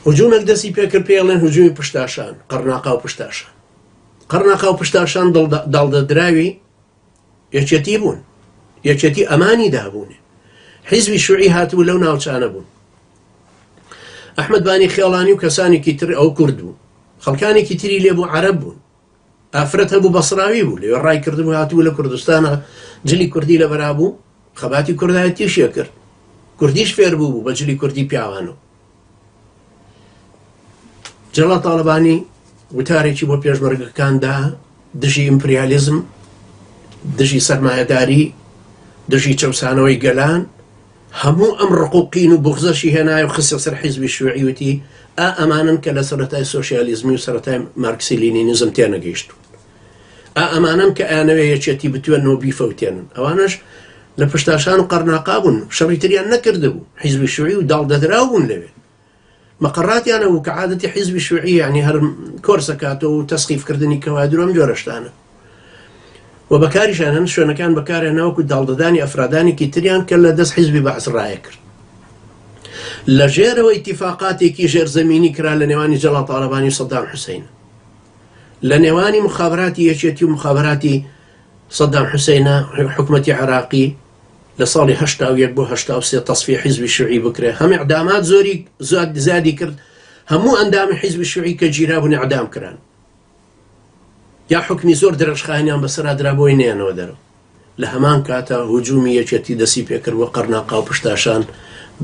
هجوومێک دەستی پێکرد پێڵێن هجوومی پشتاشان قەرناقا و پشتاشان قەرناقا و پشتاشان دڵدەدراوی یەکێتی بوون یەکێتی ئەمانی دابوونێ حیزبی شوعی هاتبوو لەو ناوچانە بوون ئەحمەد بانی خێڵانی و کەسانێکی تر ئەو کورد بوو خەڵکانێکی تری لێ بوو عەرەب بوون ئافرەت هەبوو بەسراوی بوو لێوێ ڕای کردبوو هاتبوو لە کوردستانە جلی کوردی لە بەرابوو خەباتی کوردایەتیشیە کرد کوردیش فێر بوو بە جلی کوردی پیاوانەوە جەڵا تاڵەبانی وتارێکی بۆ پێشمەرگەکاندا دژی ئیمپریالیزم دژی سەرمایەداری دژی چەوسانەوەی گەلان هەموو ئەم ڕقوقین و بغزەشی هێنایە و خستە سەر حیزبی شوعی وتی ئەمانن کە لە سەرەتای سۆشیالیزمی و سەرەتای مارکسی لینینیزم تێنەگەیشتون ئەمانم کە ئەیانەوێ یەکێتی بتوێنەوە بیفەوتێنن ئەوانش لە پشتاشان و قەرناقا بوون شەڕی تریان نەکردبوو حیزبی شوعی و داڵدەدراو بوون لەوێ مەقەڕاتیانە و کە عادەتی حیزبی شوعی یعنی هەر کۆرسەکاتەوە و تەسقیفکردنی کەوادر ئەم جۆرە شتانە و بەکاریشان هەن شوێنەکان بەکارهێناوەکو داڵدەدانی ئەفرادانێکی تریان کە لە دەست حیزبی بەعس ڕایە کرد لە ژێرەوە ئیتیفاقاتێکی ژێرزەمینی کرا لە نێوانی جەڵا تاڵەبانی و سەدام حوسەین لە نێوانی مخابراتی یەکێتی و مخابراتی سەدام حوسەینە حکومەتی عێراقی لە ساڵی 1970 بۆ 1973 تەصفیە حیزبی شوعی بکرێ هەم ئیعدامات زۆری زیادی کرد هەموو ئەندامی حیزبی شوعی کە گیرا بوون ئیعدام کران یا حکمی زۆر درەژخاییان بەسەرادرا بۆی نێنەوە دەرەوە لە هەمان کاتە هجوومی یەکێتی دەسی پێکرد بۆ قەرناقا و پشتاشان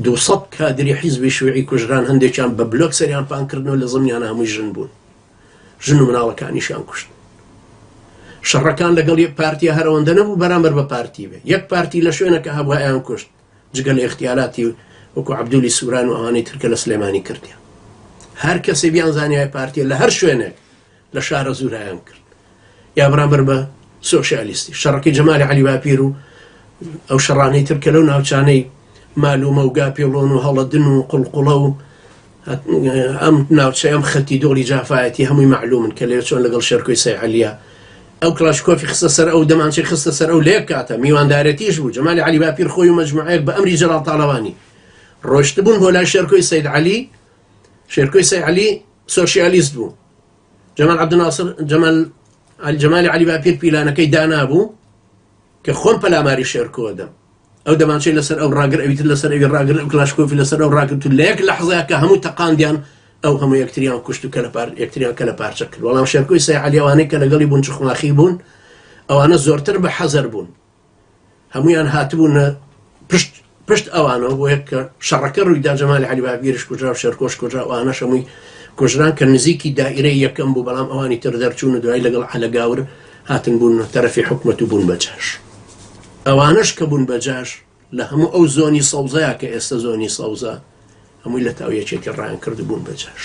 200 کادری حیزبی شوعی کوژران هەندێکیان بە بلۆک سەریان پانکردنەوە لە زمانیانە هەمووی ژن بوون ژن و مناڵەکانیشان کوشت شەڕەکان لەگەڵ یەک پارتیە هەرەوەندە نەبوو بەرامبەر بە پارتی بێ یەک پارتی لە شوێنەکە هەبوو ئەیان کوشت جگە لە اختیاراتی وەکو عەبدولی سووران و ئەوانەی ترکە لە سلێمانی کردیان هەر کەسێ بیان زانیای پارتیە لە هەر شوێنێک لە شارە زوورایان کرد یا بەرامبەر بە سۆشیالیستی شەڕەکەی جەمالی عەلی باپیر و ئەو شەڕانەی ترکە لەو ناوچانەی مالومە و گاپێڵۆن و هەڵەدن و قوڵقوڵە و ئەم ناوچە ئەم خەتی دۆڵی جافایەتی هەمووی معلومن کە لێ چۆن لەگەڵ شێرکۆی سەی عەلیە ئەو کلاشکۆفی خستە سەر ئەو دەمانچەی خستە سەر ئەو لێک کاتە میواندارەتیش بوو جەمالی عەلی باپیر خۆی و مەجموعەیەک بە ئەمری جەڵال تاڵەبانی ڕۆیشتبوون بۆ لای شێرکۆی سەید عەلی شێرکۆی سەی عەلی سۆشیالیست بوو جەمال عەبدوناسر جەمالی عەلی باپیر پیلانەکەی دانابوو کە خۆم پەلاماری شێرکۆ دەم ئەو دەمانچەی لەسەر ئەو ڕاگر ئەویتر لەسەر ئەوی ڕاگر ئەو کلاشکۆفی لەسەر ئەو ڕاگرت و لە یەک لەحزەیە کە هەموو تەقاندیان ئەو هەموو یەکتریان کوشت و یەکتریان کە لە پارچە کرد وەڵام شێرکۆی سەی عەلی ئەوانەی کە لەگەڵی بوون چخماخی بوون ئەوانە زۆرتر بە حەزەر بوون هەمویان هاتبوون پشت ئەوانەوە بۆ یەک کە شەڕەکە ڕوویدا جەمالی عەلی باپیرش کوژرا و شێرکۆش کوژرا ئەوانەش هەمووی کوژران کە نزیکی دائیرەی یەکەم بوو بەڵام ئەوانی تر دەرچوون و دوای لەگەڵ عەلەگاور هاتن بوون تەرەفی حکومەت و بوون بەجاش ئەوانش کە بوون بەجاش لە هەموو ئەو زۆنی سەوزەیە کە ئێستا زۆنی سەوزە هەمووی لە تاو یەکێتی ڕایان کرد بوون بەجاش